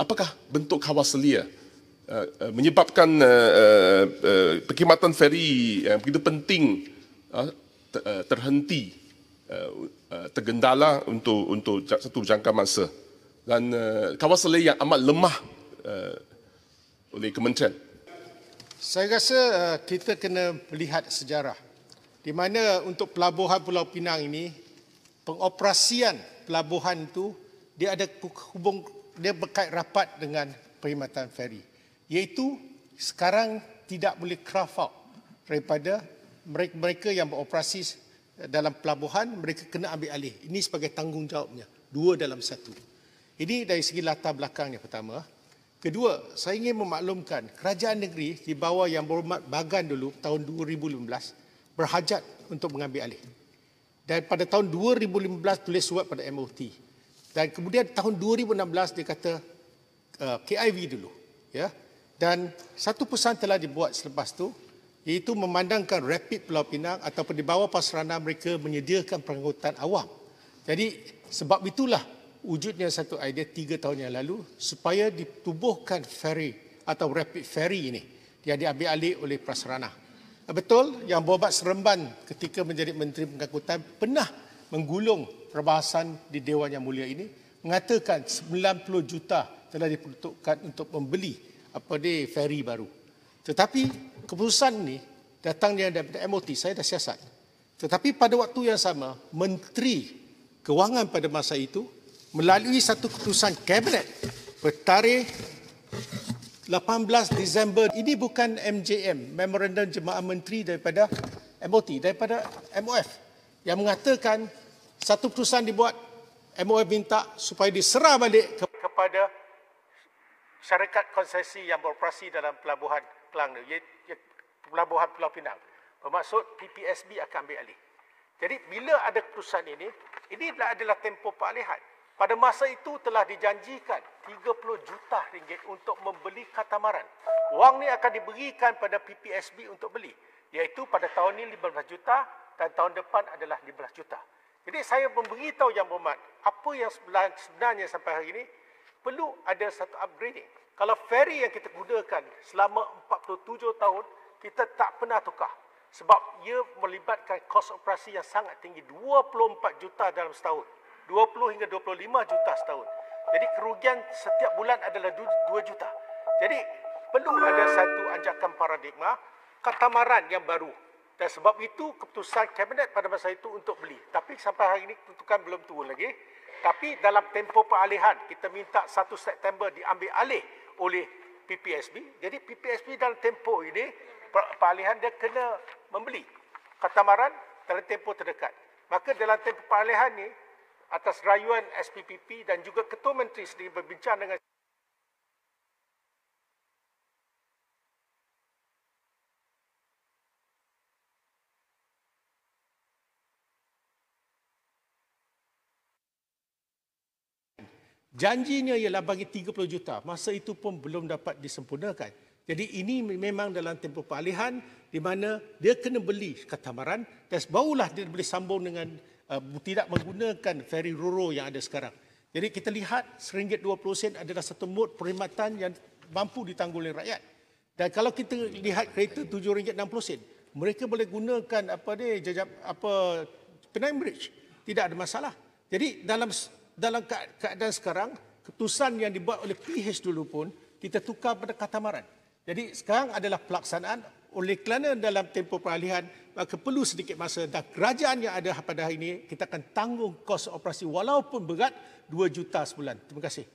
apakah bentuk kawaselia menyebabkan perkhidmatan feri yang begitu penting terhenti, tergendala untuk satu jangka masa, dan kawaselia yang amat lemah oleh kementerian. Saya rasa kita kena melihat sejarah di mana untuk pelabuhan Pulau Pinang ini, pengoperasian pelabuhan itu dia ada dia berkait rapat dengan perkhidmatan feri, iaitu sekarang tidak boleh carve out daripada mereka yang beroperasi dalam pelabuhan, mereka kena ambil alih. Ini sebagai tanggungjawabnya, 2 dalam 1. Ini dari segi latar belakangnya pertama. Kedua, saya ingin memaklumkan kerajaan negeri di bawah Yang Berhormat Bagan dulu tahun 2015 berhajat untuk mengambil alih. Dan pada tahun 2015 tulis surat pada MOT. Dan kemudian tahun 2016 dia kata KIV dulu, ya. Dan satu perusahaan telah dibuat selepas itu, iaitu memandangkan Rapid Pulau Pinang ataupun di bawah Pasarana mereka menyediakan pengangkutan awam. Jadi sebab itulah wujudnya satu idea 3 tahun yang lalu supaya ditubuhkan ferry atau rapid ferry ini yang diambil alih oleh Prasarana. Betul, Yang Berhormat Seremban ketika menjadi Menteri Pengangkutan pernah menggulung perbahasan di Dewan Yang Mulia ini, mengatakan 90 juta telah diperuntukkan untuk membeli ferry baru. Tetapi keputusan ini datangnya daripada MOT, saya dah siasat. Tetapi pada waktu yang sama, Menteri Kewangan pada masa itu melalui satu keputusan Kabinet bertarikh 18 Disember, ini bukan MJM, Memorandum Jemaah Menteri daripada MOT, daripada MOF, yang mengatakan satu keputusan dibuat, MOF minta supaya diserah balik kepada syarikat konsesi yang beroperasi dalam pelabuhan Kelang, pelabuhan Pulau Pinang. Bermaksud PPSB akan ambil alih. Jadi bila ada keputusan ini adalah tempoh peralihan. Pada masa itu telah dijanjikan 30 juta ringgit untuk membeli katamaran. Wang ni akan diberikan pada PPSB untuk beli, iaitu pada tahun ini 15 juta dan tahun depan adalah 15 juta. Jadi saya memberitahu Yang Berhormat, apa yang sebenarnya sampai hari ini perlu ada satu upgrading. Kalau ferry yang kita gunakan selama 47 tahun, kita tak pernah tukar. Sebab ia melibatkan kos operasi yang sangat tinggi, 24 juta dalam setahun. 20 hingga 25 juta setahun. Jadi kerugian setiap bulan adalah 2 juta. Jadi perlu ada satu anjakan paradigma katamaran yang baru. Dan sebab itu keputusan Kabinet pada masa itu untuk beli. Tapi sampai hari ini keputusan belum turun lagi. Tapi dalam tempoh peralihan, kita minta 1 September diambil alih oleh PPSB. Jadi PPSB dalam tempoh ini, peralihan dia kena membeli katamaran dalam tempoh terdekat. Maka dalam tempoh peralihan ini, atas rayuan SPPP dan juga Ketua Menteri sendiri berbincang dengan janjinya ialah bagi 30 juta. Masa itu pun belum dapat disempurnakan. Jadi ini memang dalam tempoh peralihan di mana dia kena beli katamaran dan barulah dia boleh sambung dengan tidak menggunakan ferry Roro yang ada sekarang. Jadi kita lihat RM1.20 adalah satu mod perkhidmatan yang mampu ditanggung oleh rakyat. Dan kalau kita lihat kereta RM7.60, mereka boleh gunakan Penang Bridge, tidak ada masalah. Jadi dalam keadaan sekarang, keputusan yang dibuat oleh PH dulu pun kita tukar pada katamaran. Jadi sekarang adalah pelaksanaan. Oleh kerana dalam tempoh peralihan, maka perlu sedikit masa dan kerajaan yang ada pada hari ini, kita akan tanggung kos operasi walaupun berat 2 juta sebulan. Terima kasih.